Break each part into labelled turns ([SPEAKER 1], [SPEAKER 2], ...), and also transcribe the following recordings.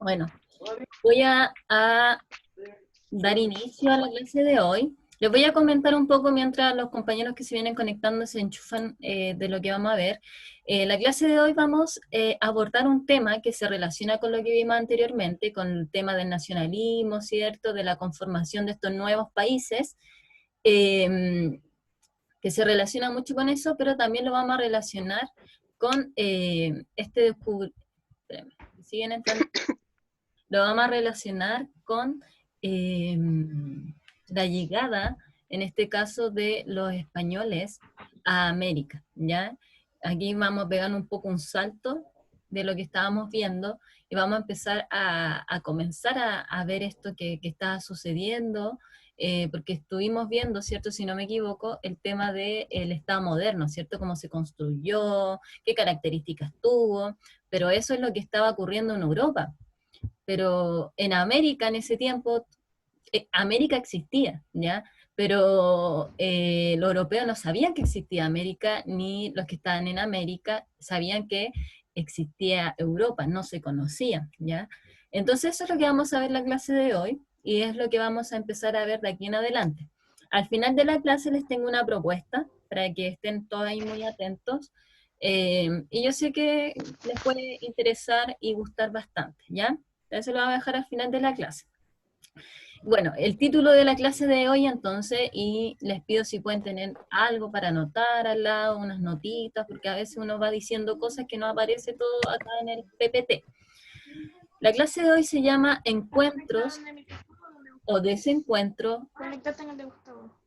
[SPEAKER 1] Bueno, voy a dar inicio a la clase de hoy. Les voy a comentar un poco mientras los compañeros que se vienen conectando se enchufan de lo que vamos a ver. La clase de hoy vamos a abordar un tema que se relaciona con lo que vimos anteriormente, con el tema del nacionalismo, ¿cierto? De la conformación de estos nuevos países, que se relaciona mucho con eso, pero también lo vamos a relacionar con este descubrimiento. ¿Siguen entrando? Lo vamos a relacionar con eh, la llegada, en este caso, de los españoles a América, ¿ya? Aquí vamos a pegar un poco un salto de lo que estábamos viendo y vamos a empezar a comenzar a ver esto que está sucediendo, porque estuvimos viendo, ¿cierto? Si no me equivoco, el tema del Estado moderno, ¿cierto? Cómo se construyó, qué características tuvo, pero eso es lo que estaba ocurriendo en Europa, pero en América en ese tiempo, América existía, ¿ya? Pero los europeos no sabían que existía América, ni los que estaban en América sabían que existía Europa, no se conocía, ¿ya? Entonces eso es lo que vamos a ver en la clase de hoy, y es lo que vamos a empezar a ver de aquí en adelante. Al final de la clase les tengo una propuesta, para que estén todos ahí muy atentos, y yo sé que les puede interesar y gustar bastante, ¿ya? Eso lo vamos a dejar al final de la clase. Bueno, el título de la clase de hoy entonces, y les pido si pueden tener algo para anotar al lado, unas notitas, porque a veces uno va diciendo cosas que no aparece todo acá en el PPT. La clase de hoy se llama Encuentros o Desencuentro.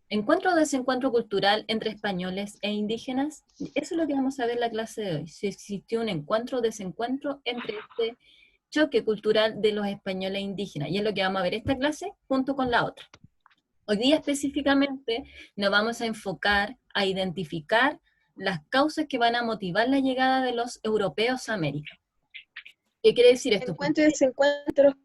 [SPEAKER 1] Encuentro o desencuentro cultural entre españoles e indígenas. Eso es lo que vamos a ver en la clase de hoy. Si existió un encuentro o desencuentro entre este choque cultural de los españoles e indígenas. Y es lo que vamos a ver esta clase junto con la otra. Hoy día específicamente nos vamos a enfocar a identificar las causas que van a motivar la llegada de los europeos a América. ¿Qué quiere decir esto?
[SPEAKER 2] Encuentro y desencuentro.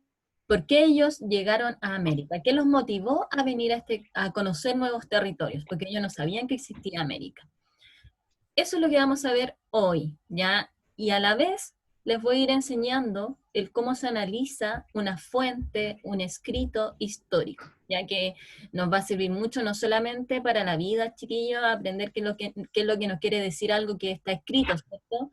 [SPEAKER 1] ¿Por qué ellos llegaron a América? ¿Qué los motivó a venir a conocer nuevos territorios? Porque ellos no sabían que existía América. Eso es lo que vamos a ver hoy, ¿ya? Y a la vez les voy a ir enseñando el cómo se analiza una fuente, un escrito histórico, ya que nos va a servir mucho no solamente para la vida, chiquillos, aprender qué es lo que nos quiere decir algo que está escrito, ¿cierto?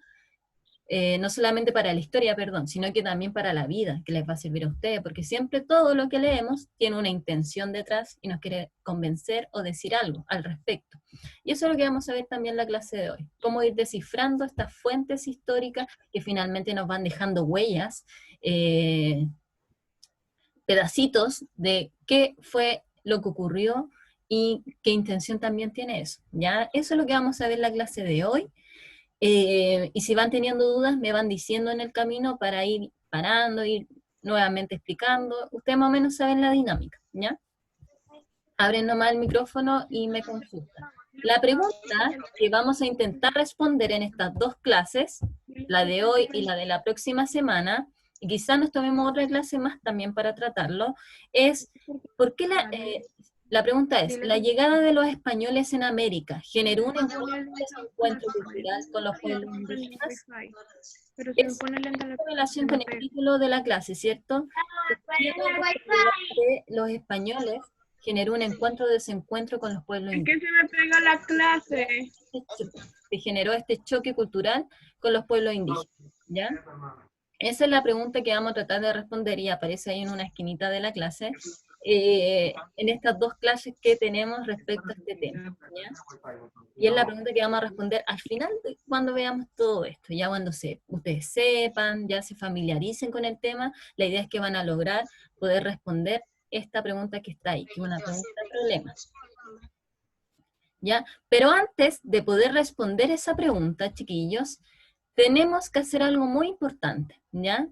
[SPEAKER 1] No solamente para la historia, perdón, sino que también para la vida, que les va a servir a ustedes, porque siempre todo lo que leemos tiene una intención detrás y nos quiere convencer o decir algo al respecto. Y eso es lo que vamos a ver también en la clase de hoy, cómo ir descifrando estas fuentes históricas que finalmente nos van dejando huellas, pedacitos de qué fue lo que ocurrió y qué intención también tiene eso. ¿Ya? Eso es lo que vamos a ver en la clase de hoy. Y si van teniendo dudas, me van diciendo en el camino para ir parando, ir nuevamente explicando. Ustedes más o menos saben la dinámica, ¿ya? Abren nomás el micrófono y me consultan. La pregunta que vamos a intentar responder en estas dos clases, la de hoy y la de la próxima semana, y quizás nos tomemos otra clase más también para tratarlo, es ¿por qué la pregunta es, ¿la llegada de los españoles en América generó un desencuentro cultural con los pueblos indígenas? Es en relación con el título de la clase, ¿cierto? De los españoles generó un encuentro o desencuentro con los pueblos
[SPEAKER 2] Es que
[SPEAKER 1] indígenas.
[SPEAKER 2] se me pega la clase.
[SPEAKER 1] Se generó este choque cultural con los pueblos indígenas, ¿ya? Esa es la pregunta que vamos a tratar de responder y aparece ahí en una esquinita de la clase, en estas dos clases que tenemos respecto a este tema, ¿ya? Y es la pregunta que vamos a responder al final de cuando veamos todo esto, ya cuando ustedes sepan, ya se familiaricen con el tema, la idea es que van a lograr poder responder esta pregunta que está ahí, que es una pregunta de problema. ¿Ya? Pero antes de poder responder esa pregunta, chiquillos, tenemos que hacer algo muy importante, ¿ya?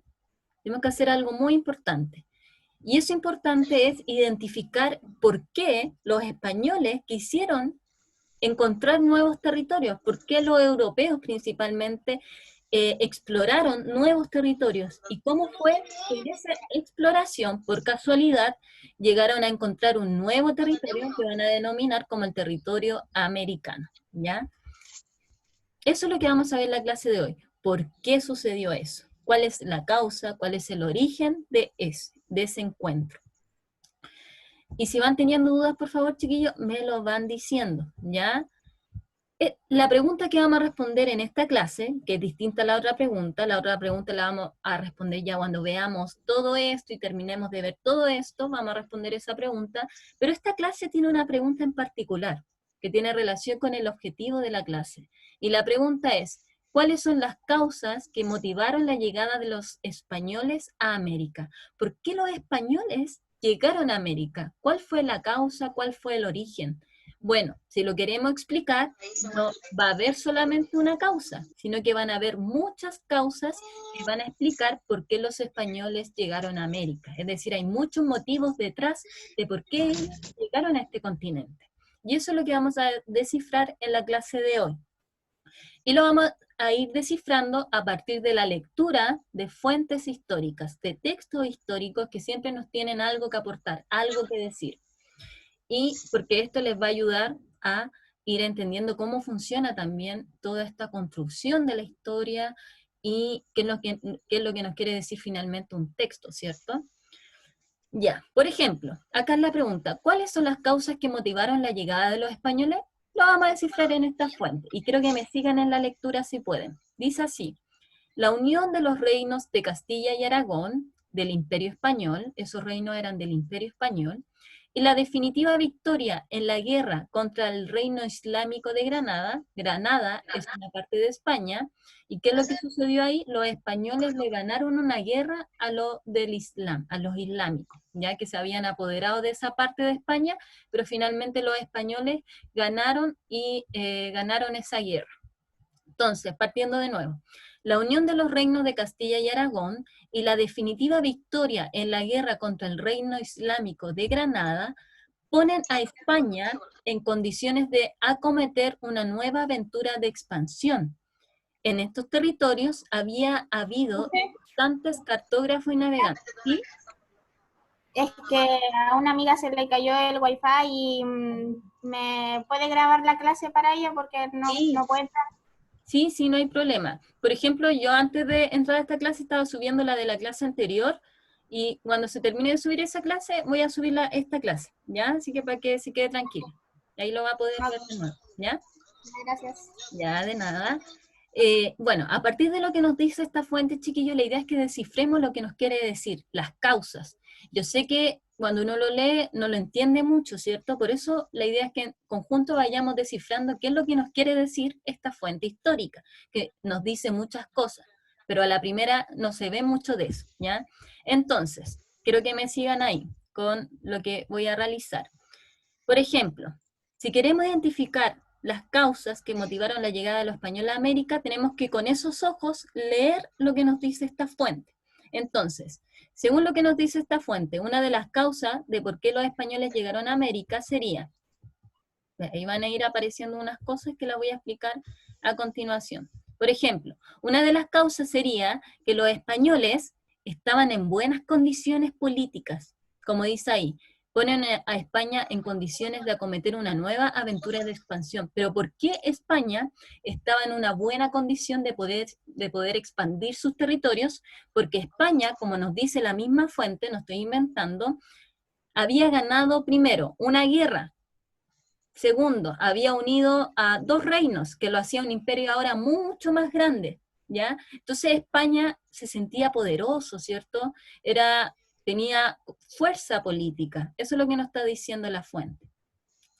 [SPEAKER 1] Tenemos que hacer algo muy importante. Y eso importante es identificar por qué los españoles quisieron encontrar nuevos territorios, por qué los europeos principalmente exploraron nuevos territorios y cómo fue que en esa exploración, por casualidad, llegaron a encontrar un nuevo territorio que van a denominar como el territorio americano, ¿ya? Eso es lo que vamos a ver en la clase de hoy. ¿Por qué sucedió eso? cuál es la causa, cuál es el origen de ese encuentro. Y si van teniendo dudas, por favor, chiquillos, me lo van diciendo, ¿ya? La pregunta que vamos a responder en esta clase, que es distinta a la otra pregunta la vamos a responder ya cuando veamos todo esto y terminemos de ver todo esto, vamos a responder esa pregunta, pero esta clase tiene una pregunta en particular, que tiene relación con el objetivo de la clase. Y la pregunta es, ¿cuáles son las causas que motivaron la llegada de los españoles a América? ¿Por qué los españoles llegaron a América? ¿Cuál fue la causa? ¿Cuál fue el origen? Bueno, si lo queremos explicar, no va a haber solamente una causa, sino que van a haber muchas causas que van a explicar por qué los españoles llegaron a América. Es decir, hay muchos motivos detrás de por qué ellos llegaron a este continente. Y eso es lo que vamos a descifrar en la clase de hoy. Y lo vamos a ir descifrando a partir de la lectura de fuentes históricas, de textos históricos que siempre nos tienen algo que aportar, algo que decir. Y porque esto les va a ayudar a ir entendiendo cómo funciona también toda esta construcción de la historia y qué es lo que nos quiere decir finalmente un texto, ¿cierto? Ya, por ejemplo, acá es la pregunta, ¿cuáles son las causas que motivaron la llegada de los españoles? Lo vamos a descifrar en esta fuente, y quiero que me sigan en la lectura si pueden. Dice así, la unión de los reinos de Castilla y Aragón, del Imperio Español, esos reinos eran del Imperio Español, y la definitiva victoria en la guerra contra el reino islámico de Granada, Granada es una parte de España, ¿y qué es lo que sucedió ahí? Los españoles le ganaron una guerra a los del Islam, a los islámicos, ya que se habían apoderado de esa parte de España, pero finalmente los españoles ganaron y ganaron esa guerra. Entonces, partiendo de nuevo, la unión de los reinos de Castilla y Aragón y la definitiva victoria en la guerra contra el reino islámico de Granada ponen a España en condiciones de acometer una nueva aventura de expansión. En estos territorios había habido importantes cartógrafos y navegantes. ¿Sí?
[SPEAKER 3] Es que a una amiga se le cayó el wifi y me puede grabar la clase para ella porque no puede entrar.
[SPEAKER 1] Sí, sí, no hay problema. Por ejemplo, yo antes de entrar a esta clase estaba subiendo la de la clase anterior y cuando se termine de subir esa clase voy a subir esta clase, ¿ya? Así que para que se quede tranquilo. Y ahí lo va a poder ver de nuevo, ¿ya?
[SPEAKER 3] Gracias.
[SPEAKER 1] Ya, de nada. Bueno, a partir de lo que nos dice esta fuente, chiquillos, la idea es que descifremos lo que nos quiere decir, las causas. Yo sé que cuando uno lo lee no lo entiende mucho, ¿cierto? Por eso la idea es que en conjunto vayamos descifrando qué es lo que nos quiere decir esta fuente histórica, que nos dice muchas cosas, pero a la primera no se ve mucho de eso, ¿ya? Entonces, quiero que me sigan ahí con lo que voy a realizar. Por ejemplo, si queremos identificar las causas que motivaron la llegada de los españoles a América, tenemos que con esos ojos leer lo que nos dice esta fuente. Entonces, según lo que nos dice esta fuente, una de las causas de por qué los españoles llegaron a América sería, ahí van a ir apareciendo unas cosas que las voy a explicar a continuación. Por ejemplo, una de las causas sería que los españoles estaban en buenas condiciones políticas, como dice ahí, ponen a España en condiciones de acometer una nueva aventura de expansión. Pero ¿por qué España estaba en una buena condición de poder expandir sus territorios? Porque España, como nos dice la misma fuente, no estoy inventando, había ganado primero una guerra. Segundo, había unido a dos reinos, que lo hacía un imperio ahora mucho más grande, ¿ya? Entonces España se sentía poderoso, ¿cierto? Tenía fuerza política. Eso es lo que nos está diciendo la fuente.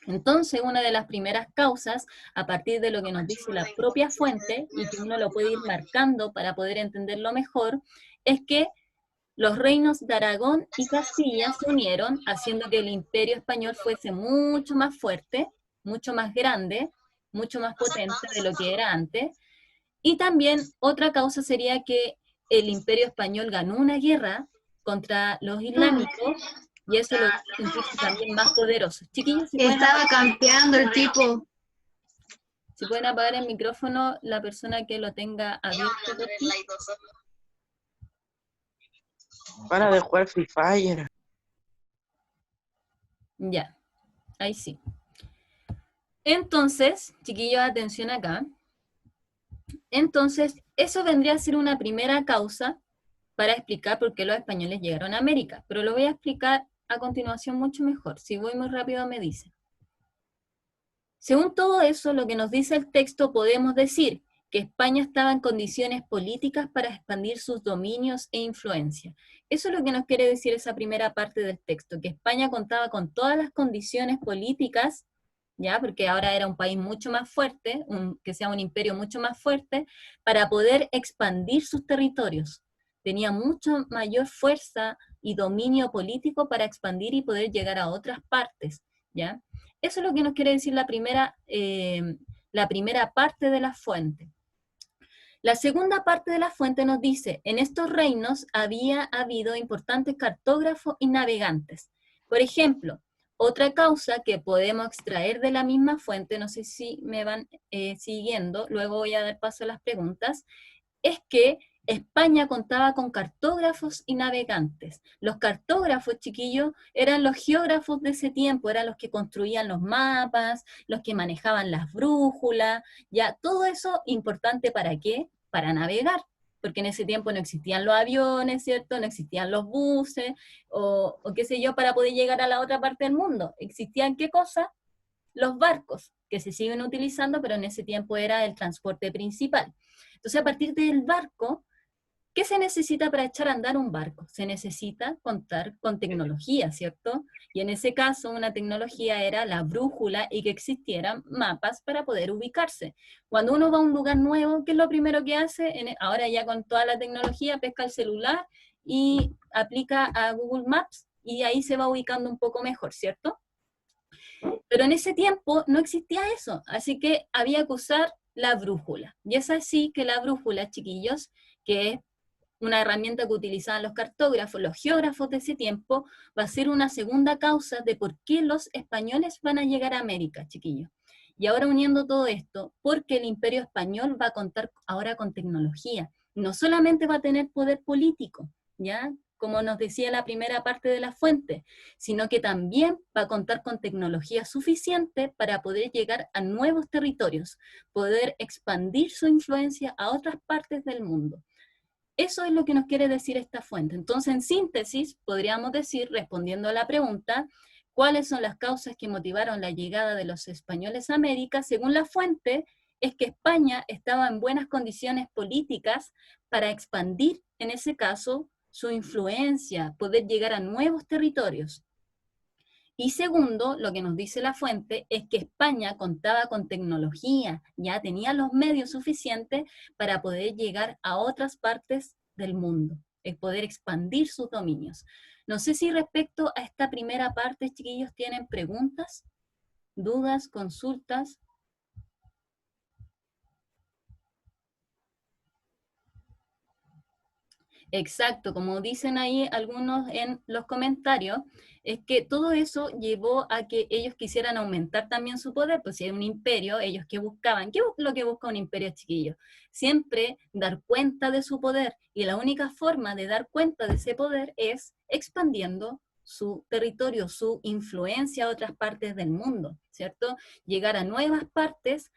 [SPEAKER 1] Entonces, una de las primeras causas, a partir de lo que nos dice la propia fuente, y que uno lo puede ir marcando para poder entenderlo mejor, es que los reinos de Aragón y Castilla se unieron, haciendo que el imperio español fuese mucho más fuerte, mucho más grande, mucho más potente de lo que era antes. Y también otra causa sería que el imperio español ganó una guerra contra los islámicos y eso lo hizo sentirse también más poderoso. Chiquillos,
[SPEAKER 4] Estaba campeando el tipo.
[SPEAKER 1] Si pueden apagar el micrófono, la persona que lo tenga abierto.
[SPEAKER 4] Para de jugar Free Fire.
[SPEAKER 1] Ya, ahí sí. Entonces, chiquillos, atención acá. Entonces, eso vendría a ser una primera causa para explicar por qué los españoles llegaron a América, pero lo voy a explicar a continuación mucho mejor. Si voy muy rápido me dicen. Según todo eso, lo que nos dice el texto, podemos decir que España estaba en condiciones políticas para expandir sus dominios e influencia. Eso es lo que nos quiere decir esa primera parte del texto, que España contaba con todas las condiciones políticas, ¿ya? Porque ahora era un país mucho más fuerte, que sea un imperio mucho más fuerte, para poder expandir sus territorios. Tenía mucho mayor fuerza y dominio político para expandir y poder llegar a otras partes, ¿ya? Eso es lo que nos quiere decir la primera parte de la fuente. La segunda parte de la fuente nos dice, en estos reinos había habido importantes cartógrafos y navegantes. Por ejemplo, otra causa que podemos extraer de la misma fuente, no sé si me van siguiendo, luego voy a dar paso a las preguntas, es que España contaba con cartógrafos y navegantes. Los cartógrafos, chiquillos, eran los geógrafos de ese tiempo, eran los que construían los mapas, los que manejaban las brújulas, ya, todo eso importante ¿para qué? Para navegar, porque en ese tiempo no existían los aviones, ¿cierto? No existían los buses, o qué sé yo, para poder llegar a la otra parte del mundo. ¿Existían qué cosa? Los barcos, que se siguen utilizando, pero en ese tiempo era el transporte principal. Entonces, a partir del barco, ¿qué se necesita para echar a andar un barco? Se necesita contar con tecnología, ¿cierto? Y en ese caso, una tecnología era la brújula y que existieran mapas para poder ubicarse. Cuando uno va a un lugar nuevo, ¿qué es lo primero que hace? Ahora ya con toda la tecnología, pesca el celular y aplica a Google Maps y ahí se va ubicando un poco mejor, ¿cierto? Pero en ese tiempo no existía eso, así que había que usar la brújula. Y es así que la brújula, chiquillos, que es una herramienta que utilizaban los cartógrafos, los geógrafos de ese tiempo, va a ser una segunda causa de por qué los españoles van a llegar a América, chiquillos. Y ahora uniendo todo esto, porque el imperio español va a contar ahora con tecnología. No solamente va a tener poder político, ¿ya? Como nos decía la primera parte de la fuente, sino que también va a contar con tecnología suficiente para poder llegar a nuevos territorios, poder expandir su influencia a otras partes del mundo. Eso es lo que nos quiere decir esta fuente. Entonces, en síntesis, podríamos decir, respondiendo a la pregunta, ¿cuáles son las causas que motivaron la llegada de los españoles a América? Según la fuente, es que España estaba en buenas condiciones políticas para expandir, en ese caso, su influencia, poder llegar a nuevos territorios. Y segundo, lo que nos dice la fuente es que España contaba con tecnología, ya tenía los medios suficientes para poder llegar a otras partes del mundo, es poder expandir sus dominios. No sé si respecto a esta primera parte, chiquillos, tienen preguntas, dudas, consultas. Exacto, como dicen ahí algunos en los comentarios, es que todo eso llevó a que ellos quisieran aumentar también su poder, pues si hay un imperio, ellos que buscaban, ¿qué es lo que busca un imperio, chiquillo? Siempre dar cuenta de su poder, y la única forma de dar cuenta de ese poder es expandiendo su territorio, su influencia a otras partes del mundo, ¿cierto? Llegar a nuevas partes,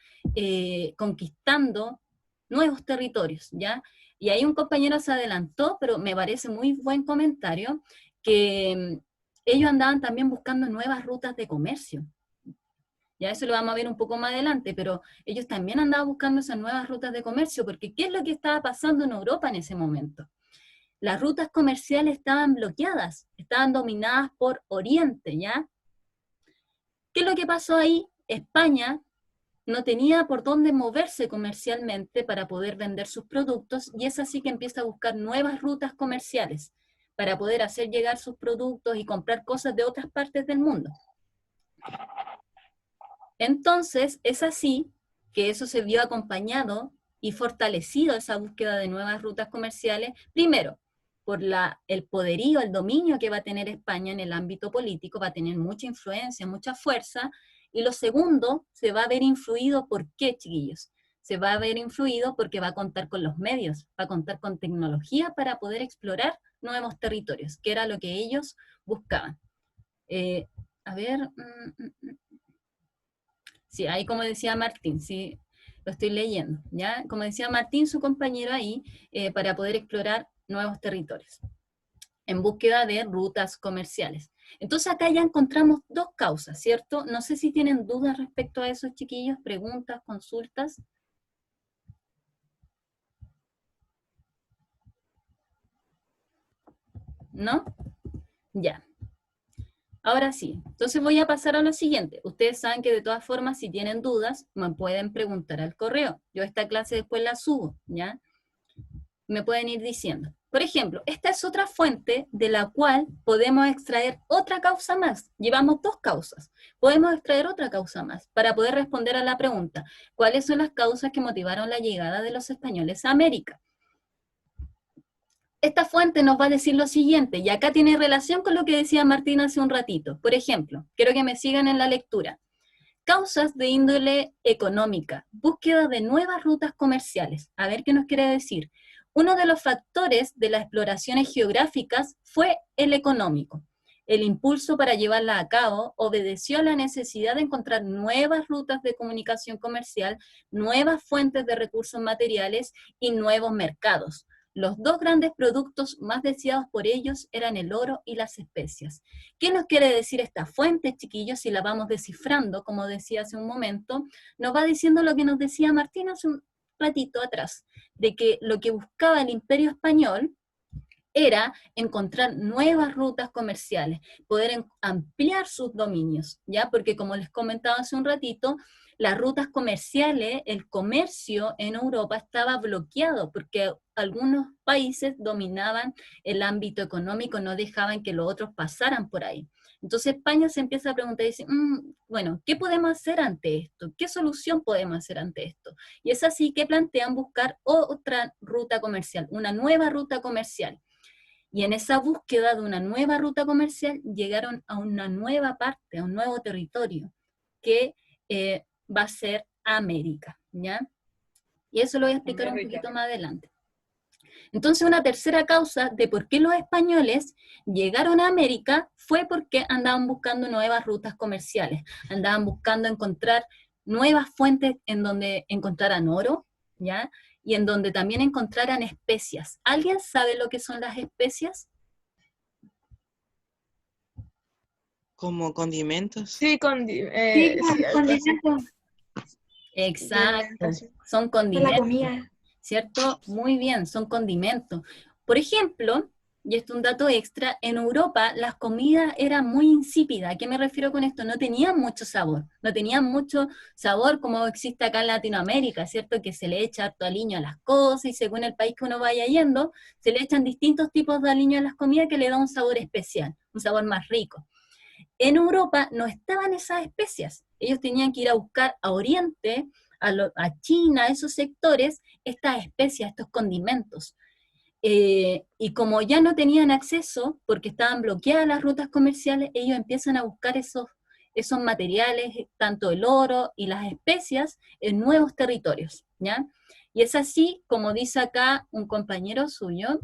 [SPEAKER 1] conquistando nuevos territorios, ¿ya? Y ahí un compañero se adelantó, pero me parece muy buen comentario, que ellos andaban también buscando nuevas rutas de comercio. Ya eso lo vamos a ver un poco más adelante, pero ellos también andaban buscando esas nuevas rutas de comercio, porque ¿qué es lo que estaba pasando en Europa en ese momento? Las rutas comerciales estaban bloqueadas, estaban dominadas por Oriente, ¿ya? ¿Qué es lo que pasó ahí? España no tenía por dónde moverse comercialmente para poder vender sus productos, y es así que empieza a buscar nuevas rutas comerciales para poder hacer llegar sus productos y comprar cosas de otras partes del mundo. Entonces, es así que eso se vio acompañado y fortalecido, esa búsqueda de nuevas rutas comerciales, primero, por el poderío, el dominio que va a tener España en el ámbito político, va a tener mucha influencia, mucha fuerza, y lo segundo, se va a ver influido, ¿por qué, chiquillos? Se va a ver influido porque va a contar con los medios, va a contar con tecnología para poder explorar nuevos territorios, que era lo que ellos buscaban. A ver, sí, ahí como decía Martín, sí, lo estoy leyendo, ¿ya? Como decía Martín, su compañero ahí, para poder explorar nuevos territorios, en búsqueda de rutas comerciales. Entonces acá ya encontramos dos causas, ¿cierto? No sé si tienen dudas respecto a eso, chiquillos, preguntas, consultas. ¿No? Ya. Ahora sí, entonces voy a pasar a lo siguiente. Ustedes saben que de todas formas, si tienen dudas, me pueden preguntar al correo. Yo esta clase después la subo, ¿ya? Me pueden ir diciendo. Por ejemplo, esta es otra fuente de la cual podemos extraer otra causa más. Llevamos dos causas. Podemos extraer otra causa más para poder responder a la pregunta, ¿cuáles son las causas que motivaron la llegada de los españoles a América? Esta fuente nos va a decir lo siguiente, y acá tiene relación con lo que decía Martín hace un ratito. Por ejemplo, quiero que me sigan en la lectura. Causas de índole económica, búsqueda de nuevas rutas comerciales. A ver qué nos quiere decir. Uno de los factores de las exploraciones geográficas fue el económico. El impulso para llevarla a cabo obedeció a la necesidad de encontrar nuevas rutas de comunicación comercial, nuevas fuentes de recursos materiales y nuevos mercados. Los dos grandes productos más deseados por ellos eran el oro y las especias. ¿Qué nos quiere decir esta fuente, chiquillos? Si la vamos descifrando, como decía hace un momento, nos va diciendo lo que nos decía Martín hace un ratito atrás, de que lo que buscaba el Imperio Español era encontrar nuevas rutas comerciales, poder ampliar sus dominios, ¿ya? Porque como les comentaba hace un ratito, las rutas comerciales, el comercio en Europa estaba bloqueado porque algunos países dominaban el ámbito económico, no dejaban que los otros pasaran por ahí. Entonces España se empieza a preguntar y dice, bueno, ¿qué podemos hacer ante esto? ¿Qué solución podemos hacer ante esto? Y es así que plantean buscar otra ruta comercial, una nueva ruta comercial. Y en esa búsqueda de una nueva ruta comercial llegaron a una nueva parte, a un nuevo territorio, que va a ser América, ¿ya? Y eso lo voy a explicar un poquito más adelante. Entonces una tercera causa de por qué los españoles llegaron a América fue porque andaban buscando nuevas rutas comerciales, andaban buscando encontrar nuevas fuentes en donde encontraran oro, ¿ya? Y en donde también encontraran especias. ¿Alguien sabe lo que son las especias?
[SPEAKER 4] Como condimentos.
[SPEAKER 2] Sí,
[SPEAKER 5] Sí, condimentos
[SPEAKER 1] Exacto, son
[SPEAKER 5] de la
[SPEAKER 1] condimentos,
[SPEAKER 5] comida.
[SPEAKER 1] ¿cierto? Muy bien, son condimentos. Por ejemplo, y esto es un dato extra, en Europa las comidas eran muy insípidas. ¿A qué me refiero con esto? No tenían mucho sabor, no tenían mucho sabor como existe acá en Latinoamérica, ¿cierto? Que se le echa harto aliño a las cosas y según el país que uno vaya yendo, se le echan distintos tipos de aliño a las comidas que le da un sabor especial, un sabor más rico. En Europa no estaban esas especias. Ellos tenían que ir a buscar a Oriente, a China, a esos sectores, estas especias, estos condimentos. Y como ya no tenían acceso, porque estaban bloqueadas las rutas comerciales, ellos empiezan a buscar esos materiales, tanto el oro y las especias, en nuevos territorios, ¿ya? Y es así, como dice acá un compañero suyo,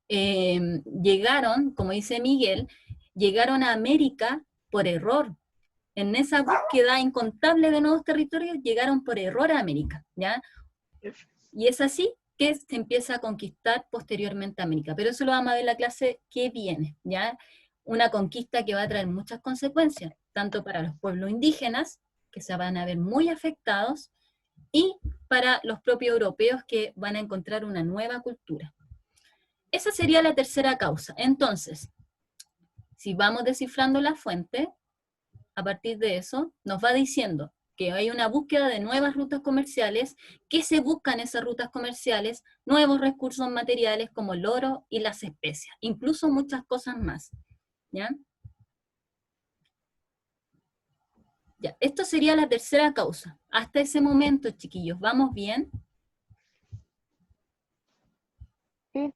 [SPEAKER 1] llegaron, como dice Miguel, llegaron a América por error. En esa búsqueda incontable de nuevos territorios, llegaron por error a América, ¿ya? Y es así que se empieza a conquistar posteriormente América. Pero eso lo vamos a ver en la clase que viene, ¿ya? Una conquista que va a traer muchas consecuencias, tanto para los pueblos indígenas, que se van a ver muy afectados, y para los propios europeos que van a encontrar una nueva cultura. Esa sería la tercera causa. Entonces, si vamos descifrando la fuente, a partir de eso, nos va diciendo que hay una búsqueda de nuevas rutas comerciales, que se buscan esas rutas comerciales, nuevos recursos materiales como el oro y las especias, incluso muchas cosas más. ¿Ya? Ya, esto sería la tercera causa. Hasta ese momento, chiquillos, ¿vamos bien?
[SPEAKER 2] Sí.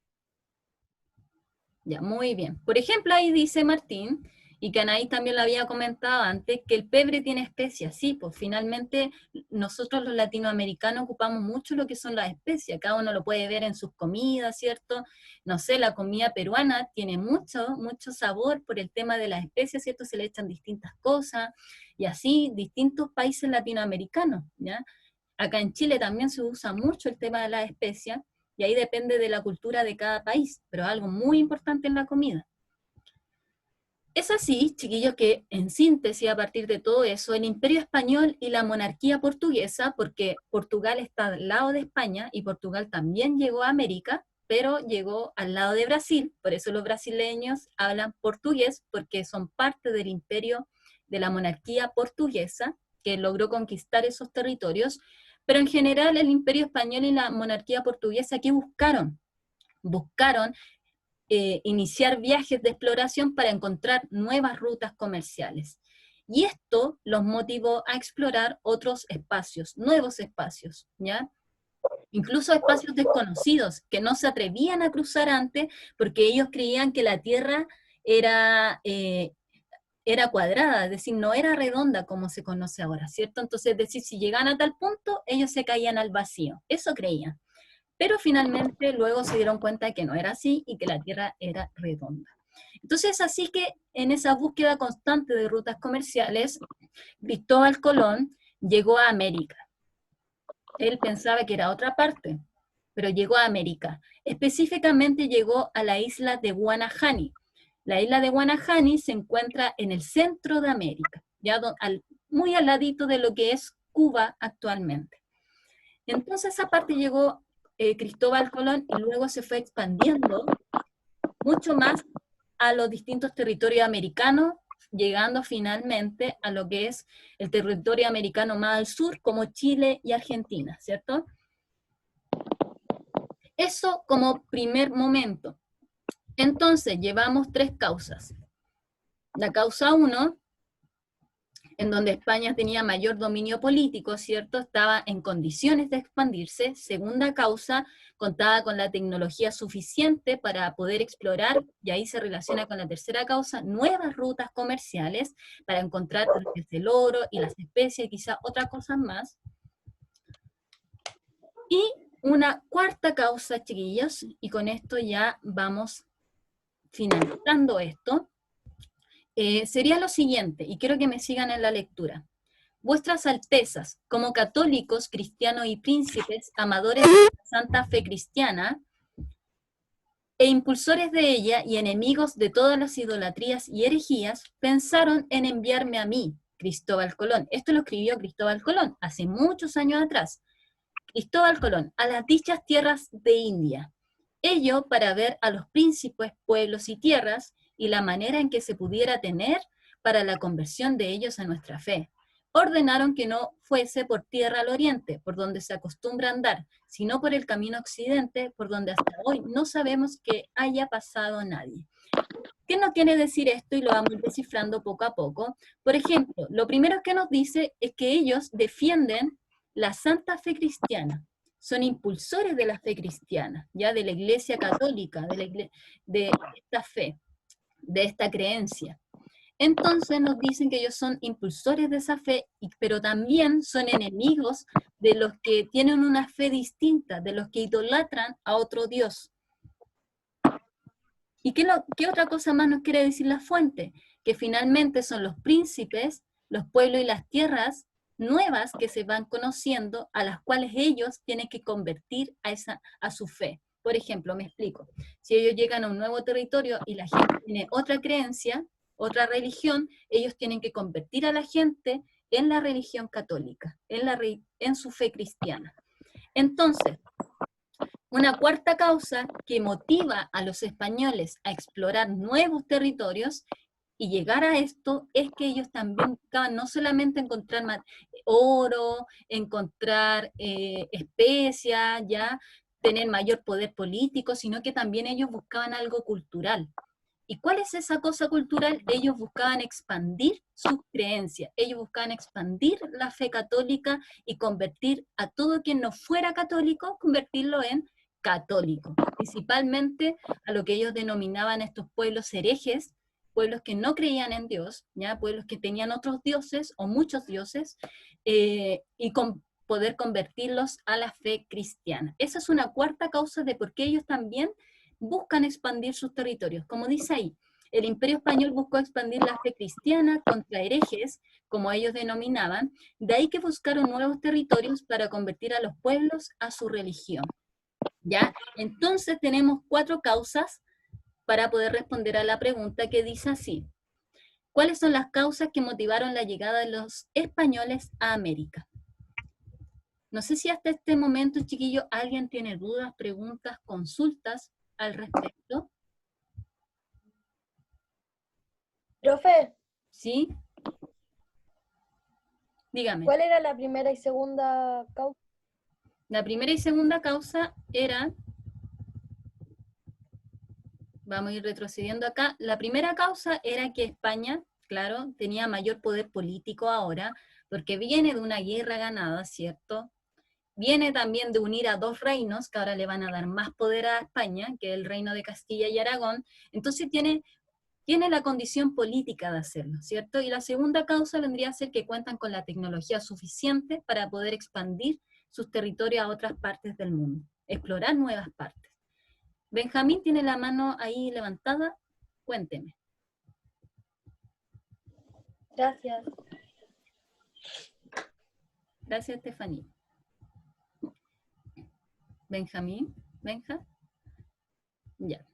[SPEAKER 1] Ya, muy bien. Por ejemplo, ahí dice Martín y que Anaís también lo había comentado antes, que el pebre tiene especias, sí, pues finalmente nosotros los latinoamericanos ocupamos mucho lo que son las especias, cada uno lo puede ver en sus comidas, ¿cierto? No sé, la comida peruana tiene mucho sabor por el tema de las especias, ¿cierto? Se le echan distintas cosas, y así distintos países latinoamericanos, ¿ya? Acá en Chile también se usa mucho el tema de las especias, y ahí depende de la cultura de cada país, pero es algo muy importante en la comida. Es así, chiquillos, que en síntesis, a partir de todo eso, el Imperio Español y la monarquía portuguesa, porque Portugal está al lado de España, y Portugal también llegó a América, pero llegó al lado de Brasil, por eso los brasileños hablan portugués, porque son parte del imperio de la monarquía portuguesa, que logró conquistar esos territorios, pero en general el Imperio Español y la monarquía portuguesa, ¿qué buscaron? Buscaron iniciar viajes de exploración para encontrar nuevas rutas comerciales. Y esto los motivó a explorar otros espacios, nuevos espacios, ¿ya? Incluso espacios desconocidos que no se atrevían a cruzar antes porque ellos creían que la Tierra era cuadrada, es decir, no era redonda como se conoce ahora, ¿cierto? Entonces, es decir, si llegaban a tal punto, ellos se caían al vacío, eso creían. Pero finalmente luego se dieron cuenta de que no era así y que la Tierra era redonda. Entonces, así que en esa búsqueda constante de rutas comerciales, Cristóbal Colón llegó a América. Él pensaba que era otra parte, pero llegó a América. Específicamente llegó a la isla de Guanahani. La isla de Guanahani se encuentra en el centro de América, ya muy al ladito de lo que es Cuba actualmente. Entonces, esa parte llegó Cristóbal Colón y luego se fue expandiendo mucho más a los distintos territorios americanos, llegando finalmente a lo que es el territorio americano más al sur, como Chile y Argentina, ¿cierto? Eso como primer momento. Entonces, llevamos 3 causas. La causa 1, en donde España tenía mayor dominio político, ¿cierto? Estaba en condiciones de expandirse. Segunda causa, contaba con la tecnología suficiente para poder explorar, y ahí se relaciona con la tercera causa, nuevas rutas comerciales para encontrar el oro y las especies y quizá otras cosas más. Y una cuarta causa, chiquillos, y con esto ya vamos finalizando esto, sería lo siguiente, y quiero que me sigan en la lectura. Vuestras Altezas, como católicos, cristianos y príncipes, amadores de la santa fe cristiana, e impulsores de ella y enemigos de todas las idolatrías y herejías, pensaron en enviarme a mí, Cristóbal Colón. Esto lo escribió Cristóbal Colón, hace muchos años atrás. Cristóbal Colón, a las dichas tierras de India. Ello para ver a los príncipes, pueblos y tierras, y la manera en que se pudiera tener para la conversión de ellos a nuestra fe. Ordenaron que no fuese por tierra al oriente, por donde se acostumbra andar, sino por el camino occidente, por donde hasta hoy no sabemos que haya pasado nadie. ¿Qué nos quiere decir esto? Y lo vamos descifrando poco a poco. Por ejemplo, lo primero que nos dice es que ellos defienden la santa fe cristiana, son impulsores de la fe cristiana, ya de la Iglesia Católica, de esta fe, de esta creencia. Entonces nos dicen que ellos son impulsores de esa fe, pero también son enemigos de los que tienen una fe distinta, de los que idolatran a otro Dios. ¿Y qué otra cosa más nos quiere decir la fuente? Que finalmente son los príncipes, los pueblos y las tierras nuevas que se van conociendo, a las cuales ellos tienen que convertir a su fe. Por ejemplo, me explico. Si ellos llegan a un nuevo territorio y la gente tiene otra creencia, otra religión, ellos tienen que convertir a la gente en la religión católica, en su fe cristiana. Entonces, una cuarta causa que motiva a los españoles a explorar nuevos territorios y llegar a esto es que ellos también buscaban no solamente encontrar oro, encontrar especias, ya tener mayor poder político, sino que también ellos buscaban algo cultural. ¿Y cuál es esa cosa cultural? Ellos buscaban expandir sus creencias, ellos buscaban expandir la fe católica y convertir a todo quien no fuera católico, convertirlo en católico, principalmente a lo que ellos denominaban estos pueblos herejes, pueblos que no creían en Dios, ¿ya? Pueblos que tenían otros dioses o muchos dioses, y poder convertirlos a la fe cristiana. Esa es una cuarta causa de por qué ellos también buscan expandir sus territorios. Como dice ahí, el Imperio Español buscó expandir la fe cristiana contra herejes, como ellos denominaban, de ahí que buscaron nuevos territorios para convertir a los pueblos a su religión. ¿Ya? Entonces tenemos 4 causas para poder responder a la pregunta que dice así: ¿cuáles son las causas que motivaron la llegada de los españoles a América? No sé si hasta este momento, chiquillos, alguien tiene dudas, preguntas, consultas al respecto.
[SPEAKER 6] Profe,
[SPEAKER 1] ¿Sí? Dígame.
[SPEAKER 6] ¿cuál era la primera y segunda causa?
[SPEAKER 1] La primera y segunda causa eran, vamos a ir retrocediendo acá, la primera causa era que España, claro, tenía mayor poder político ahora, porque viene de una guerra ganada, ¿cierto? Viene también de unir a 2 reinos, que ahora le van a dar más poder a España, que es el reino de Castilla y Aragón, entonces tiene la condición política de hacerlo, ¿cierto? Y la segunda causa vendría a ser que cuentan con la tecnología suficiente para poder expandir sus territorios a otras partes del mundo, explorar nuevas partes. Benjamín tiene la mano ahí levantada, cuénteme.
[SPEAKER 6] Gracias.
[SPEAKER 1] Gracias, Estefanía. Benjamín, Benja. Ya.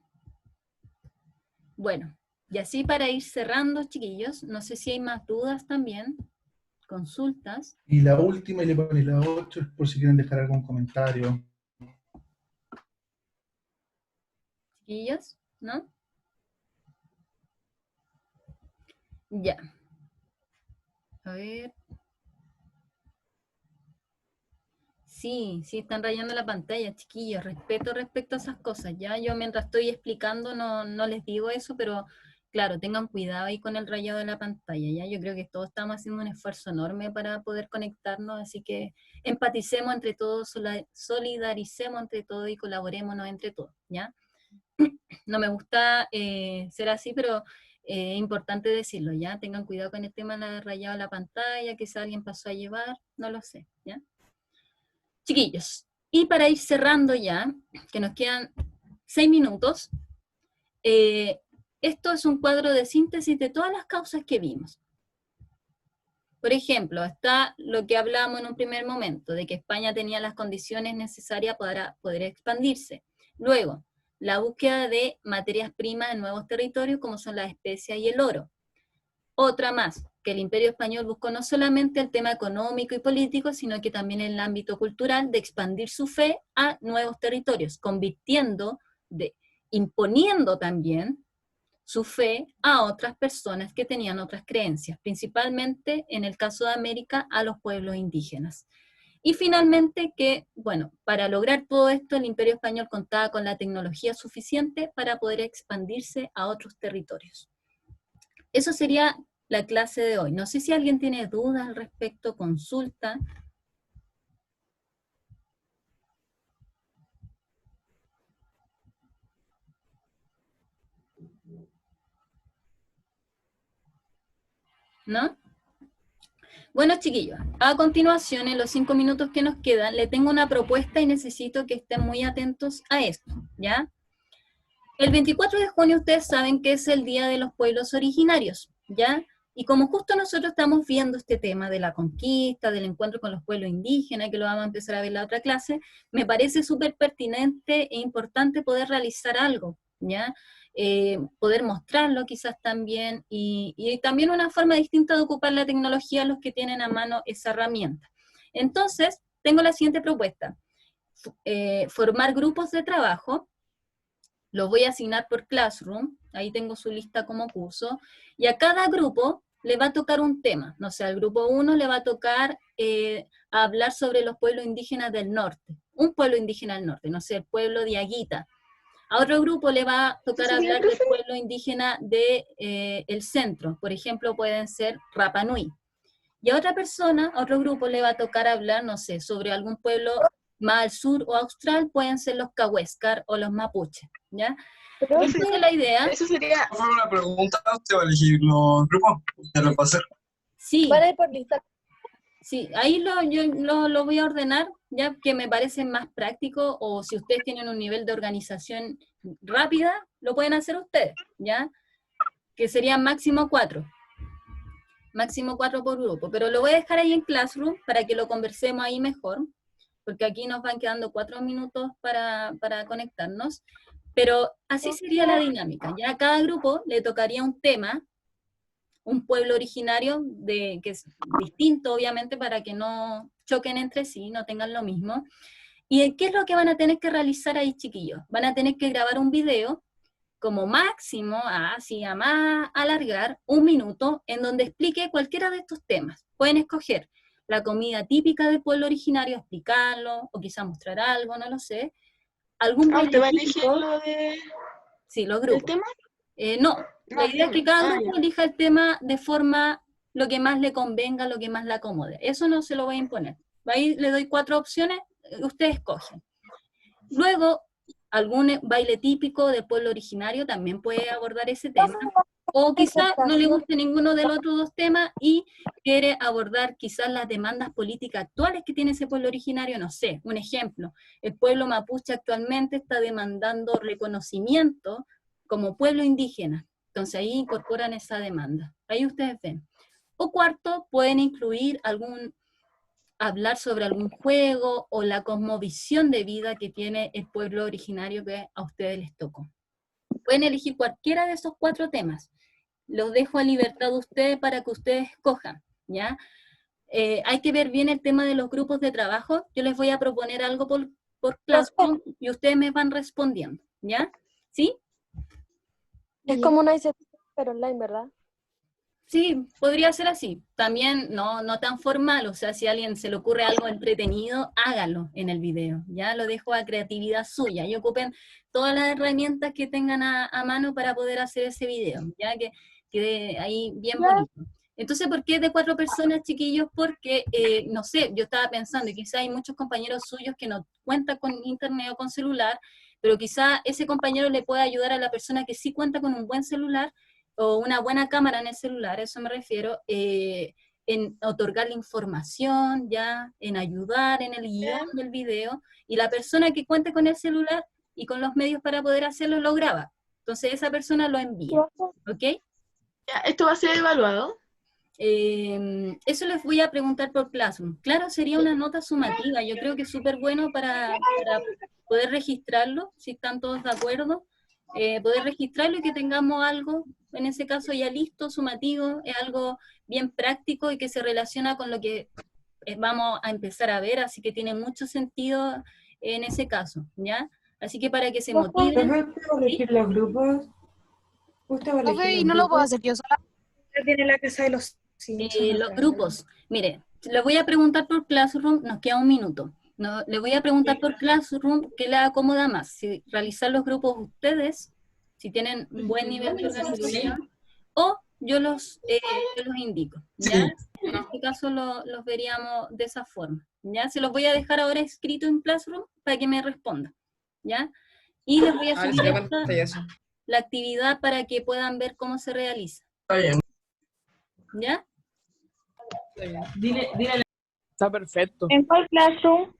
[SPEAKER 1] Bueno, y así para ir cerrando, chiquillos, no sé si hay más dudas también, consultas.
[SPEAKER 7] Y la última, y le pones la 8, es por si quieren dejar algún comentario.
[SPEAKER 1] Chiquillos, ¿no? Ya. A ver. Sí, están rayando la pantalla, chiquillos. Respeto respecto a esas cosas. Ya yo mientras estoy explicando no les digo eso, pero claro, tengan cuidado ahí con el rayado de la pantalla. Ya yo creo que todos estamos haciendo un esfuerzo enorme para poder conectarnos, así que empaticemos entre todos, solidaricemos entre todos y colaborémonos entre todos, ¿ya? No me gusta ser así, pero es importante decirlo, ¿ya? Tengan cuidado con el tema del rayado de la pantalla, quizá alguien pasó a llevar, no lo sé, ¿ya? Chiquillos, y para ir cerrando ya, que nos quedan 6 minutos, esto es un cuadro de síntesis de todas las causas que vimos. Por ejemplo, está lo que hablamos en un primer momento, de que España tenía las condiciones necesarias para poder expandirse. Luego, la búsqueda de materias primas en nuevos territorios, como son las especias y el oro. Otra más, que el Imperio Español buscó no solamente el tema económico y político, sino que también en el ámbito cultural, de expandir su fe a nuevos territorios, imponiendo también su fe a otras personas que tenían otras creencias, principalmente en el caso de América, a los pueblos indígenas. Y finalmente que, bueno, para lograr todo esto, el Imperio Español contaba con la tecnología suficiente para poder expandirse a otros territorios. Eso sería la clase de hoy. No sé si alguien tiene dudas al respecto, consulta. ¿No? Bueno, chiquillos, a continuación, en los 5 minutos que nos quedan, le tengo una propuesta y necesito que estén muy atentos a esto, ¿ya? El 24 de junio ustedes saben que es el Día de los Pueblos Originarios, ¿ya? Y como justo nosotros estamos viendo este tema de la conquista, del encuentro con los pueblos indígenas, que lo vamos a empezar a ver en la otra clase, me parece súper pertinente e importante poder realizar algo, ¿ya? Poder mostrarlo quizás también, y también una forma distinta de ocupar la tecnología los que tienen a mano esa herramienta. Entonces, tengo la siguiente propuesta. Formar grupos de trabajo, los voy a asignar por Classroom, ahí tengo su lista como curso, y a cada grupo le va a tocar un tema. No sé, al grupo 1 le va a tocar hablar sobre los pueblos indígenas del norte, un pueblo indígena del norte, no sé, el pueblo de Aguita. A otro grupo le va a tocar hablar del pueblo indígena del centro, por ejemplo, pueden ser Rapa Nui. Y a otra persona, a otro grupo le va a tocar hablar, no sé, sobre algún pueblo más al sur o austral, pueden ser los Cahuéscar o los Mapuches, ¿ya?
[SPEAKER 6] Profe,
[SPEAKER 1] Esa es la idea.
[SPEAKER 2] Eso sería,
[SPEAKER 8] Fue una pregunta, ¿usted va a elegir los grupos? ¿Usted lo va a hacer?
[SPEAKER 1] Sí,
[SPEAKER 6] van a ir por lista.
[SPEAKER 1] sí, ahí yo lo voy a ordenar, ya que me parece más práctico, o si ustedes tienen un nivel de organización rápida, lo pueden hacer ustedes, ¿ya? Que serían máximo 4. Máximo 4 por grupo, pero lo voy a dejar ahí en Classroom para que lo conversemos ahí mejor, porque aquí nos van quedando 4 minutos para conectarnos, pero así sería la dinámica, ya a cada grupo le tocaría un tema, un pueblo originario que es distinto, obviamente, para que no choquen entre sí, no tengan lo mismo. ¿Y qué es lo que van a tener que realizar ahí, chiquillos? Van a tener que grabar un video, como máximo, así a más alargar, 1 minuto, en donde explique cualquiera de estos temas. Pueden escoger la comida típica del pueblo originario, explicarlo, o quizá mostrar algo, no lo sé. Algún
[SPEAKER 2] ¿usted va a
[SPEAKER 1] baile
[SPEAKER 2] elegir
[SPEAKER 1] típico.
[SPEAKER 2] lo de,
[SPEAKER 1] Sí, los
[SPEAKER 2] del
[SPEAKER 1] grupos.
[SPEAKER 2] tema?
[SPEAKER 1] No, la idea es que cada
[SPEAKER 2] Ah,
[SPEAKER 1] grupo
[SPEAKER 2] ya.
[SPEAKER 1] elija el tema de forma lo que más le convenga, lo que más le acomode. Eso no se lo voy a imponer. Ahí le doy 4 opciones, ustedes escogen. Luego, algún baile típico del pueblo originario también puede abordar ese tema. O quizá no le guste ninguno de los otros 2 temas y quiere abordar quizás las demandas políticas actuales que tiene ese pueblo originario, no sé, un ejemplo. El pueblo mapuche actualmente está demandando reconocimiento como pueblo indígena. Entonces ahí incorporan esa demanda. Ahí ustedes ven. O cuarto, pueden incluir hablar sobre algún juego o la cosmovisión de vida que tiene el pueblo originario que a ustedes les tocó. Pueden elegir cualquiera de esos 4 temas. Los dejo a libertad de ustedes para que ustedes escojan, ¿ya? Hay que ver bien el tema de los grupos de trabajo. Yo les voy a proponer algo por Classroom y ustedes me van respondiendo, ¿ya? ¿Sí?
[SPEAKER 6] Es como una ICT, pero online, ¿verdad?
[SPEAKER 1] Sí, podría ser así. También no tan formal, o sea, si a alguien se le ocurre algo entretenido, hágalo en el video. Ya lo dejo a creatividad suya y ocupen todas las herramientas que tengan a mano para poder hacer ese video, ya que quede ahí bien bonito. Entonces, ¿por qué de 4 personas, chiquillos? Porque, no sé, yo estaba pensando, y quizá hay muchos compañeros suyos que no cuentan con internet o con celular, pero quizá ese compañero le pueda ayudar a la persona que sí cuenta con un buen celular o una buena cámara en el celular, a eso me refiero, en otorgarle información, ya, en ayudar en el guión del video, y la persona que cuente con el celular y con los medios para poder hacerlo, lo graba. Entonces esa persona lo envía, ¿ok?
[SPEAKER 2] Ya, ¿esto va a ser evaluado?
[SPEAKER 1] Eso les voy a preguntar por Classroom. Claro, sería una nota sumativa, yo creo que es súper bueno para poder registrarlo, si están todos de acuerdo, poder registrarlo y que tengamos algo, en ese caso ya listo, sumativo, es algo bien práctico y que se relaciona con lo que vamos a empezar a ver, así que tiene mucho sentido en ese caso, ¿ya? Así que para que se motiven.
[SPEAKER 5] ¿Usted va a elegir los grupos? ¿Usted va a elegir
[SPEAKER 9] Profe, ¿y
[SPEAKER 5] los
[SPEAKER 9] no lo puedo
[SPEAKER 5] grupos?
[SPEAKER 9] hacer yo sola?
[SPEAKER 5] Tiene la casa de los Simpsons.
[SPEAKER 1] Los grupos, mire, le voy a preguntar por Classroom, nos queda 1 minuto. No, le voy a preguntar por Classroom qué le acomoda más, si realizar los grupos ustedes, si tienen un buen nivel de organización, o yo los indico, ¿ya? En este caso los veríamos de esa forma, ¿ya? Se los voy a dejar ahora escrito en Classroom para que me respondan, ¿ya? Y les voy a subir la actividad para que puedan ver cómo se realiza,
[SPEAKER 8] Está bien.
[SPEAKER 1] ¿ya?
[SPEAKER 4] Está perfecto.
[SPEAKER 2] ¿En cuál Classroom?